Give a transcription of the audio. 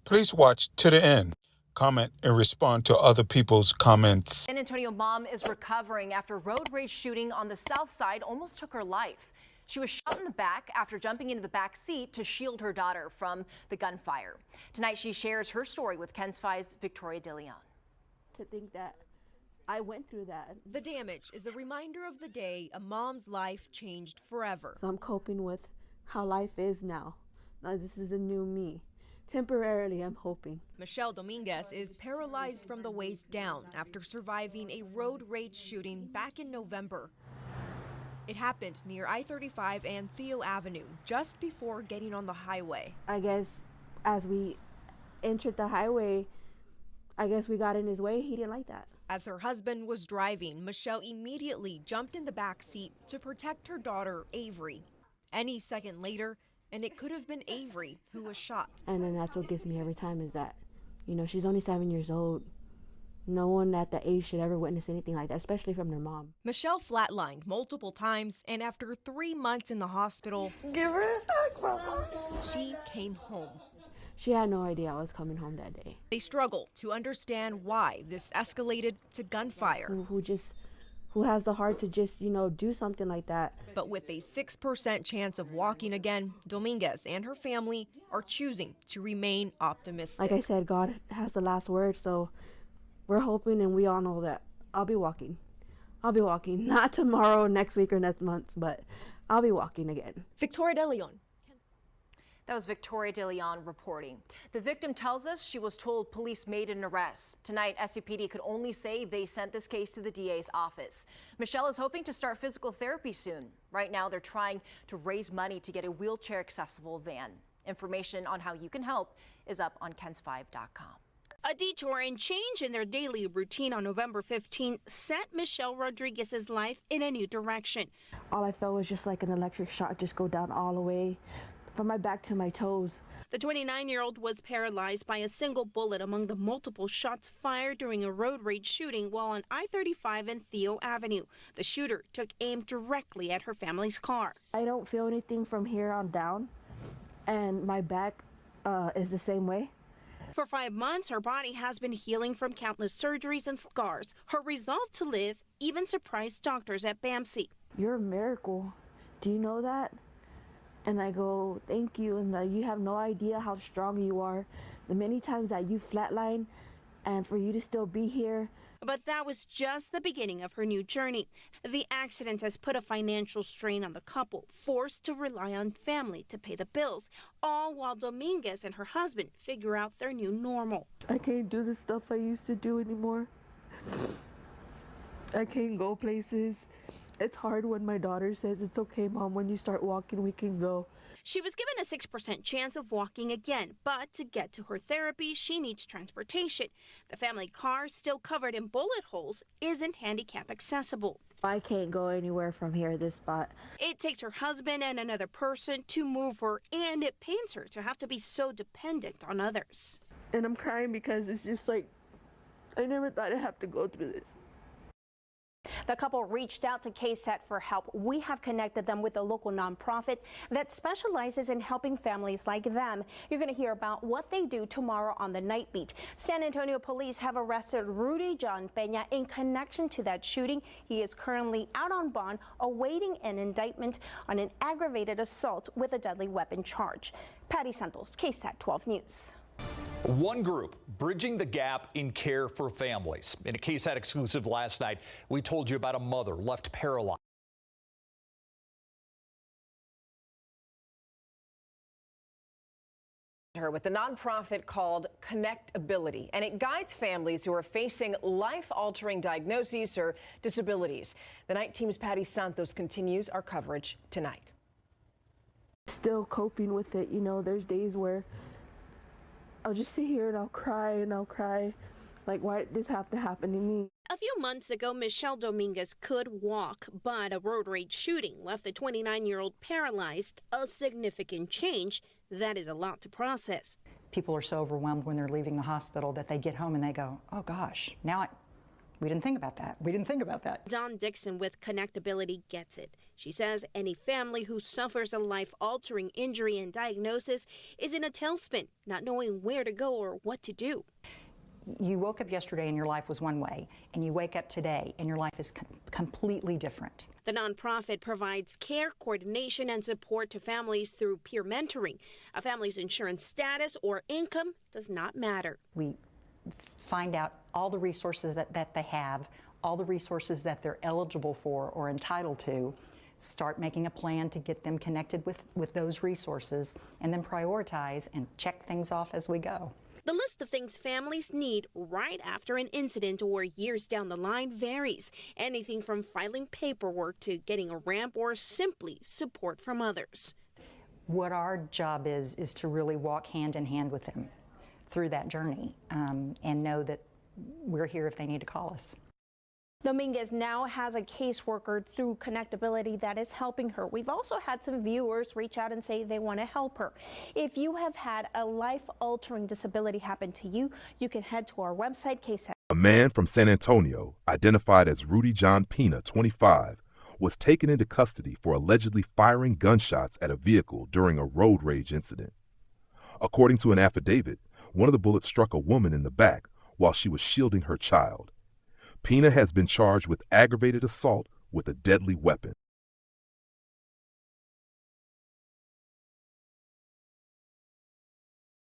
Please watch to the end. Comment and respond to other people's comments. San Antonio mom is recovering after road rage shooting on the south side almost took her life. She was shot in the back after jumping into the back seat to shield her daughter from the gunfire. Tonight she shares her story with KENS 5's Victoria DeLeon. To think that I went through that. The damage is a reminder of the day a mom's life changed forever. So I'm coping with how life is now. Now this is a new me. Temporarily, I'm hoping. Michelle Dominguez is paralyzed from the waist down after surviving a road rage shooting back in November. It happened near I-35 and Theo Avenue just before getting on the highway. I guess as we entered the highway, I guess we got in his way. He didn't like that. As her husband was driving, Michelle immediately jumped in the back seat to protect her daughter, Avery. Any second later, and it could have been Avery who was shot. And then that's what gets me every time is that, she's only 7 years old. No one at the age should ever witness anything like that, especially from their mom. Michelle flatlined multiple times, and after 3 months in the hospital, Give her a hug, Mama. she came home. She had no idea I was coming home that day. They struggle to understand why this escalated to gunfire. Who has the heart to just, do something like that. But with a 6% chance of walking again, Dominguez and her family are choosing to remain optimistic. Like I said, God has the last word, so we're hoping, and we all know that I'll be walking. I'll be walking. Not tomorrow, next week, or next month, but I'll be walking again. Victoria DeLeon. That was Victoria DeLeon reporting. The victim tells us she was told police made an arrest. Tonight, SUPD could only say they sent this case to the DA's office. Michelle is hoping to start physical therapy soon. Right now, they're trying to raise money to get a wheelchair-accessible van. Information on how you can help is up on kens5.com. A detour and change in their daily routine on November 15th set Michelle Rodriguez's life in a new direction. All I felt was just like an electric shock just go down all the way from my back to my toes. The 29-year-old was paralyzed by a single bullet among the multiple shots fired during a road rage shooting while on I-35 and Theo Avenue. The shooter took aim directly at her family's car. I don't feel anything from here on down, and my back is the same way. For 5 months, her body has been healing from countless surgeries and scars. Her resolve to live even surprised doctors at BAMC. You're a miracle. Do you know that? And I go, thank you, and you have no idea how strong you are. The many times that you flatline, and for you to still be here. But that was just the beginning of her new journey. The accident has put a financial strain on the couple, forced to rely on family to pay the bills, all while Dominguez and her husband figure out their new normal. I can't do the stuff I used to do anymore. I can't go places. It's hard when my daughter says, it's okay, Mom, when you start walking, we can go. She was given a 6% chance of walking again, but to get to her therapy, she needs transportation. The family car, still covered in bullet holes, isn't handicap accessible. I can't go anywhere from here, this spot. It takes her husband and another person to move her, and it pains her to have to be so dependent on others. And I'm crying because it's just like, I never thought I'd have to go through this. The couple reached out to KSAT for help. We have connected them with a local nonprofit that specializes in helping families like them. You're going to hear about what they do tomorrow on the Night Beat. San Antonio police have arrested Rudy John Peña in connection to that shooting. He is currently out on bond, awaiting an indictment on an aggravated assault with a deadly weapon charge. Patty Santos, KSAT 12 News. One group bridging the gap in care for families. In a KSAT exclusive last night, we told you about a mother left paralyzed. Her with the nonprofit called Connectability, and it guides families who are facing life-altering diagnoses or disabilities. The night team's Patty Santos continues our coverage tonight. Still coping with it, there's days where I'll just sit here and I'll cry. Like, why did this have to happen to me? A few months ago, Michelle Dominguez could walk, but a road rage shooting left the 29-year-old paralyzed, a significant change that is a lot to process. People are so overwhelmed when they're leaving the hospital that they get home and they go, oh gosh, we didn't think about that. We didn't think about that. Don Dixon with Connectability gets it. She says any family who suffers a life-altering injury and diagnosis is in a tailspin, not knowing where to go or what to do. You woke up yesterday and your life was one way, and you wake up today and your life is completely different. The nonprofit provides care, coordination, and support to families through peer mentoring. A family's insurance status or income does not matter. We find out all the resources that they have, all the resources that they're eligible for or entitled to, start making a plan to get them connected with those resources, and then prioritize and check things off as we go. The list of things families need right after an incident or years down the line varies. Anything from filing paperwork to getting a ramp or simply support from others. What our job is to really walk hand in hand with them through that journey and know that we're here if they need to call us. Dominguez now has a caseworker through Connectability that is helping her. We've also had some viewers reach out and say they want to help her. If you have had a life-altering disability happen to you, you can head to our website, KSAT. A man from San Antonio, identified as Rudy John Pina, 25, was taken into custody for allegedly firing gunshots at a vehicle during a road rage incident. According to an affidavit, one of the bullets struck a woman in the back while she was shielding her child. Pina has been charged with aggravated assault with a deadly weapon.